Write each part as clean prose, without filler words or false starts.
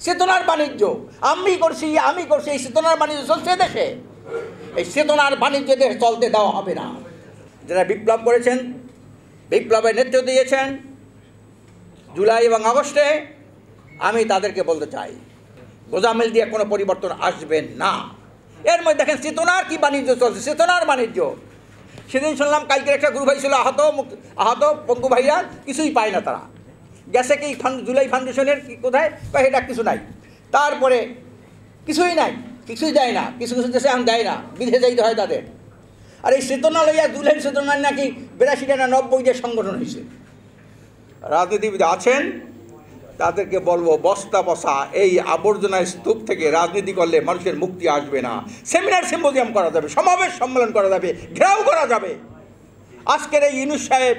চেতনার বাণিজ্য আমি করছি, এই চেতনার বাণিজ্য চলছে দেশে। এই চেতনার বাণিজ্য দেশে চলতে দেওয়া হবে না। যারা বিপ্লব করেছেন, বিপ্লবের নেতৃত্ব দিয়েছেন জুলাই এবং আগস্টে, আমি তাদেরকে বলতে চাই গোজামিল দিয়ে কোনো পরিবর্তন আসবে না। এর মধ্যে দেখেন চেতনার কি বাণিজ্য চলছে, চেতনার বাণিজ্য। সেদিন শুনলাম কালকে একটা গ্রুপ হয়েছিল আহত পঙ্গু ভাইরা, কিছুই পায় না তারা। গেছে কি জুলাই ফাউন্ডেশনের কি কোথায়, এটা কিছু নাই। তারপরে কিছুই নাই, কিছুই দেয় না, কিছু কিছু দেশে এখন দেয় না, বিদেশে যাইতে হয় তাদের। আর এই চেতনা লইয়া জুলাই চেতনার নাকি 82টা না 90টা সংগঠন হয়েছে। রাজনীতিবিদ আছেন, তাদেরকে বলবো বস্তা বসা এই আবর্জনার স্তূপ থেকে রাজনীতি করলে মানুষের মুক্তি আসবে না। সেমিনার সিম্পোজিয়াম করা যাবে, সমাবেশ সম্মেলন করা যাবে, ঘেরাও করা যাবে। আজকের এই ইউনুস সাহেব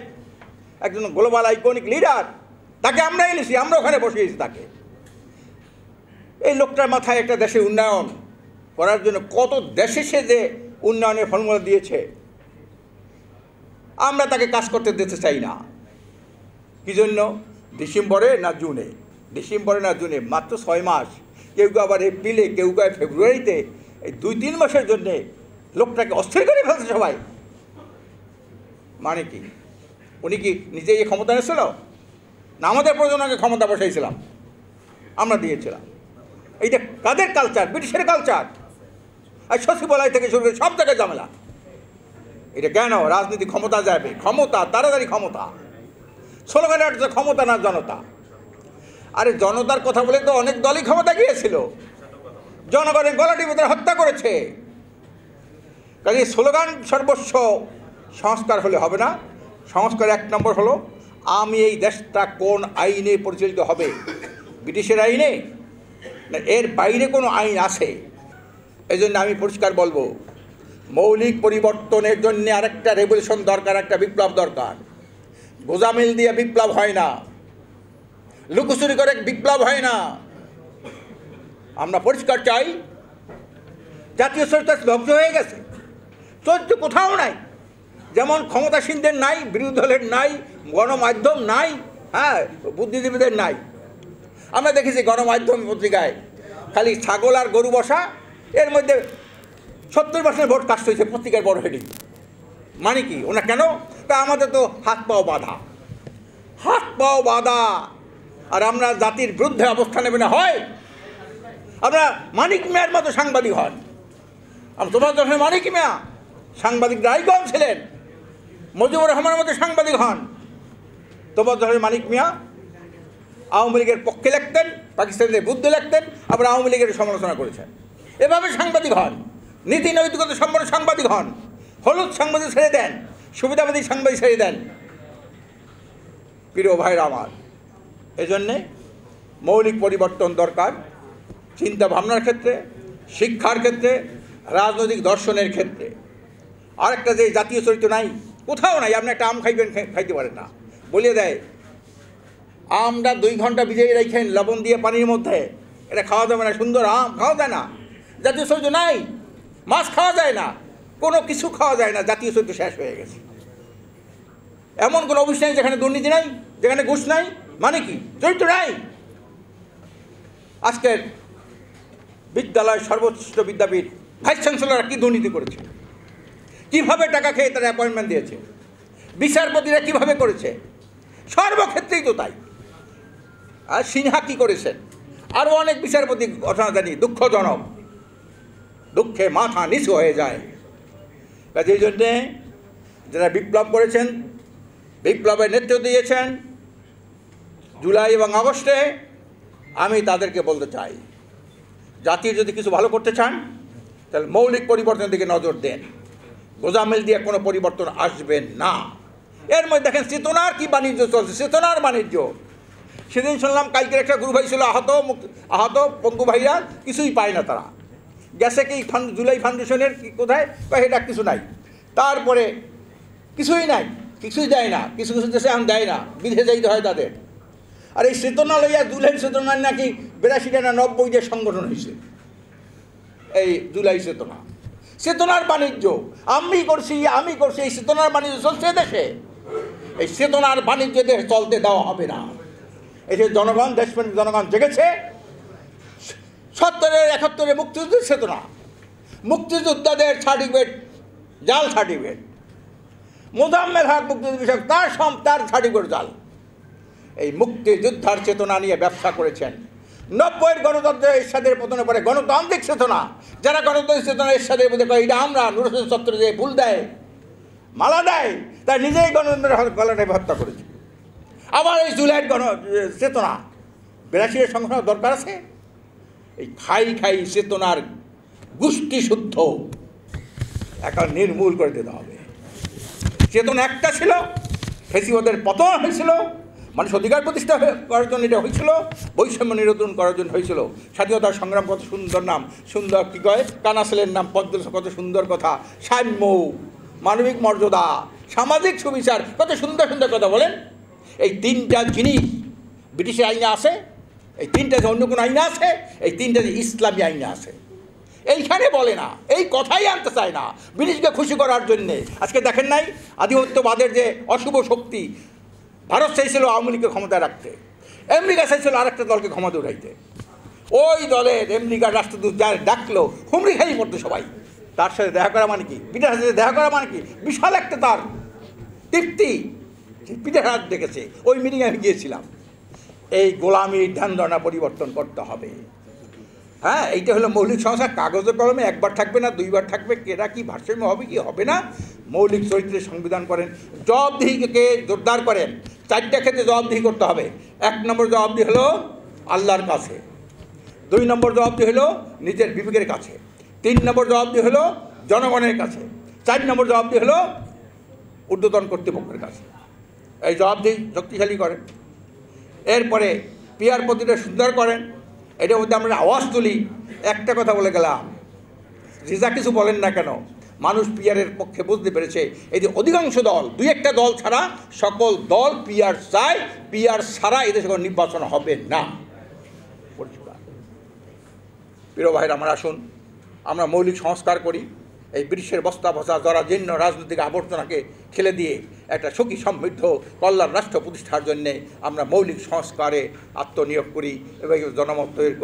একজন গ্লোবাল আইকনিক লিডার, তাকে আমরা এনেছি, আমরা ওখানে বসিয়েছি তাকে। এই লোকটার মাথায় একটা দেশের উন্নয়ন করার জন্য কত দেশে সে যে উন্নয়নের ফর্মুলা দিয়েছে, আমরা তাকে কাজ করতে দিতে চাই না। কী জন্য? ডিসেম্বরে না জুনে, মাত্র 6 মাস। কেউ কেউ আবার এপ্রিলে, কেউ কেউ ফেব্রুয়ারিতে, এই 2-3 মাসের জন্যে লোকটাকে অস্থির করে ফেলছে সবাই। মানে কি? উনি কি নিজেই এই ক্ষমতা এনেছিল না আমাদের প্রজন্মকে ক্ষমতা বসাইছিলাম, আমরা দিয়েছিলাম? এইটা কাদের কালচার? ব্রিটিশের কালচার। আর সচিবালয় থেকে শুরু করে সব জায়গায় ঝামেলা। এটা কেন? রাজনীতি ক্ষমতা যাবে, ক্ষমতা তাড়াতাড়ি ক্ষমতা। স্লোগানের হচ্ছে ক্ষমতা না জনতা। আরে জনতার কথা বলে তো অনেক দলই ক্ষমতা গিয়েছিল, জনগণের গলা টিপে তারা হত্যা করেছে। কাজে স্লোগান সর্বস্ব সংস্কার হলে হবে না। সংস্কার 1 নম্বর হলো আমি এই দেশটা কোন আইনে পরিচালিত হবে, ব্রিটিশের আইনে না এর বাইরে কোনো আইন আছে? এই জন্য আমি পরিষ্কার বলবো, মৌলিক পরিবর্তনের জন্য আরেকটা রেভলিউশন দরকার, একটা বিপ্লব দরকার। গোজামিল দিয়ে বিপ্লব হয় না, লুকোচুরি করে বিপ্লব হয় না। আমরা পরিষ্কার চাই, জাতীয় চরিত্র ধ্বংস হয়ে গেছে, চরিত্র কোথাও নাই। যেমন ক্ষমতাসীনদের নাই, বিরোধী দলের নাই, গণমাধ্যম নাই, হ্যাঁ, বুদ্ধিজীবীদের নাই। আমরা দেখেছি গণমাধ্যম পত্রিকায় খালি ছাগল আর গরু বসা, এর মধ্যে 70% ভোট কাস্ট হয়েছে পত্রিকার বড় হেডিং। মানে কি? ওনা কেন? তা আমাদের তো হাত পাও বাঁধা, আর আমরা জাতির বিরুদ্ধে অবস্থান নেবে না হয়। আমরা মানিক মিয়ার মতো সাংবাদিক হন। তোমার যখন মানিক মিয়া সাংবাদিক রায়গঞ্জ ছিলেন, মুজিবুর রহমানের মতো সাংবাদিক হন। তোমার যখন মানিক মিয়া আওয়ামী লীগের পক্ষে লিখতেন, পাকিস্তানের বিরুদ্ধে লিখতেন, আবার আওয়ামী লীগের সমালোচনা করেছেন। এভাবে সাংবাদিক হন, নীতি নৈতিকতা সম্পন্ন সাংবাদিক হন। হলুদ সাংবাদিক ছেড়ে দেন, সুবিধাবাদী সাংবাদিক ছেড়ে দেন। প্রিয় ভাইরা আমার, এজন্যে মৌলিক পরিবর্তন দরকার, চিন্তা ভাবনার ক্ষেত্রে, শিক্ষার ক্ষেত্রে, রাজনৈতিক দর্শনের ক্ষেত্রে। আরেকটা যে জাতীয় চরিত্র নাই, কোথাও নাই। আপনি একটা আম খাইবেন, খাইতে পারেন না, বলিয়ে দেয় আমটা 2 ঘন্টা ভিজিয়ে রাখেন লবণ দিয়ে পানির মধ্যে, এটা খাওয়া যাবে না, সুন্দর আম খাওয়া যায় না। জাতীয় চরিত্র নাই, মাছ খাওয়া যায় না, কোনো কিছু খাওয়া যায় না, জাতীয় চরিত্র শেষ হয়ে গেছে। এমন কোনো অফিস নেই যেখানে দুর্নীতি নাই, যেখানে ঘুষ নাই। মানে কি? চরিত্র নাই। আজকের বিদ্যালয়, সর্বোচ্চ বিদ্যাপীঠ ভাইস চ্যান্সেলররা কী দুর্নীতি করেছে, কীভাবে টাকা খেয়ে তারা অ্যাপয়েন্টমেন্ট দিয়েছে, বিচারপতিরা কীভাবে করেছে, সর্বক্ষেত্রেই তো তাই। আর সিনহা কী করেছেন, আরও অনেক বিচারপতি ঘটনা জানি, দুঃখজনক, দুঃখে মাথা নিচু হয়ে যায়। এই জন্যে যারা বিপ্লব করেছেন, বিপ্লবের নেতৃত্ব দিয়েছেন জুলাই এবং আগস্টে, আমি তাদেরকে বলতে চাই জাতির যদি কিছু ভালো করতে চান তাহলে মৌলিক পরিবর্তনের দিকে নজর দেন। গোজামিল দিয়ে কোনো পরিবর্তন আসবে না। এর মধ্যে দেখেন চেতনার কি বাণিজ্য চলছে, চেতনার বাণিজ্য। সেদিন শুনলাম কালকের একটা গ্রুপ হয়েছিল আহত পঙ্গু ভাইরা, কিছুই পায় না তারা। গেছে কি জুলাই ফাউন্ডেশনের কি কোথায়, এটা কিছু নাই। তারপরে কিছুই নাই, কিছুই দেয় না, কিছু কিছু দেশে এখন দেয় না, বিদেশে যাইতে হয় তাদের। আর এই চেতনা লইয়া জুলাই চেতনার নাকি 82টা না 90টা সংগঠন হয়েছে। এই জুলাই চেতনার বাণিজ্য আমি করছি, এই চেতনার বাণিজ্য চলছে দেশে। এই চেতনার বাণিজ্য দেশে চলতে দেওয়া হবে না। এই যে জনগণ, দেশপ্রেমিক জনগণ জেগেছে, 70-71 মুক্তিযুদ্ধের চেতনা, মুক্তিযোদ্ধাদের সার্টিফিকেট জাল সার্টিফিকেট, মোজাম্মেল হক মুক্তিযুদ্ধ বিষয়ক তার সার্টিফিকেট জাল। এই মুক্তিযোদ্ধার চেতনা নিয়ে ব্যবসা করেছেন। 90-এর গণতন্ত্রের এরশাদের পতনের পরে গণতান্ত্রিক চেতনা, যারা গণতান্ত্রিক চেতনা এরশাদের মধ্যে কয় এটা আমরা, নূর হোসেন চত্বরে যে ফুল দেয়, মালা দেয়, তাই নিজেই গণতন্ত্রের গলাটাই হত্যা করেছে। আবার এই জুলাইয়ের চেতনা 82-এর সংগ্রহ দরকার আছে। এই খাই চেতনার গোষ্ঠী শুদ্ধ এখন নির্মূল করে দিতে হবে। চেতনা একটা ছিল, ফেসিবাদের পতন হয়েছিল, মানুষ অধিকার প্রতিষ্ঠা করার জন্য এটা হয়েছিল, বৈষম্য নিরসন করার জন্য হয়েছিল। স্বাধীনতার সংগ্রাম কত সুন্দর নাম, সুন্দর কী কয় কানাসেলের নাম, পদ্ম কত সুন্দর কথা, সাম্য, মানবিক মর্যাদা, সামাজিক সুবিচার, কত সুন্দর সুন্দর কথা বলেন। এই তিনটা জিনিস ব্রিটিশের আইনে আছে, এই তিনটা যে অন্য কোনো আইনে আছে, এই তিনটা যে ইসলামী আইনে আছে, এইখানে বলে না, এই কথাই আনতে চায় না ব্রিটিশকে খুশি করার জন্যে। আজকে দেখেন নাই আধিপত্যবাদের যে অশুভ শক্তি, ভারত চাইছিল আওয়ামী লীগকে ক্ষমতায় রাখতে, আমেরিকা চাইছিল আরেকটা দলকে ক্ষমতা উঠাইতে। ওই দলের আমেরিকার রাষ্ট্রদূত যার ডাকলো হুমড়ি খাই পড়তো সবাই। তার সাথে দেখা করা মানে কি, পিটার সাথে দেখা করা মানে কি, বিশাল একটা তার তৃপ্তি। পিটার হাত দেখেছে, ওই মিটিংয়ে আমি গিয়েছিলাম। এই গোলামির ধ্যানধারণা পরিবর্তন করতে হবে। হ্যাঁ, এইটা হলো মৌলিক সংস্কার। কাগজে কলমে একবার থাকবে না, দুইবার থাকবে, কেরা কি ভারসাম্য হবে কি হবে না। মৌলিক চরিত্রের সংবিধান করেন, জবাবদিহিকে জোরদার করেন। 4টা ক্ষেত্রে জবাবদিহি করতে হবে। 1 নম্বর জবাবদিহি হলো আল্লাহর কাছে, 2 নম্বর জবাবদিহি হলো নিজের বিবেকের কাছে, 3 নম্বর জবাবদিহি হলো জনগণের কাছে, 4 নম্বর জবাবদিহি হলো ঊর্ধ্বতন কর্তৃপক্ষের কাছে। এই জবাবদিহি শক্তিশালী করেন। এরপরে পিয়ার পদ্ধতিটা সুন্দর করেন। এটার মধ্যে আমরা আওয়াজ তুলি। একটা কথা বলে গেলাম, রিজা কিছু বলেন না কেন, মানুষ পিয়ারের পক্ষে বুঝতে পেরেছে। এই যে অধিকাংশ দল, 2-1টা দল ছাড়া সকল দল পিয়ার চায়, পিয়ার ছাড়া এদেশে কোনো নির্বাচন হবে না। পরিষ্কার। প্রিয় ভাইরা, আমরা আসুন আমরা মৌলিক সংস্কার করি। এই ব্রিটিশের বস্তা ভসা জরাজীর্ণ রাজনৈতিক আবর্জনাকে ঠেলে দিয়ে একটা সুখী সমৃদ্ধ কল্যাণ রাষ্ট্র প্রতিষ্ঠার জন্যে আমরা মৌলিক সংস্কারে আত্মনিয়োগ করি এবং জনমত তৈরি করি।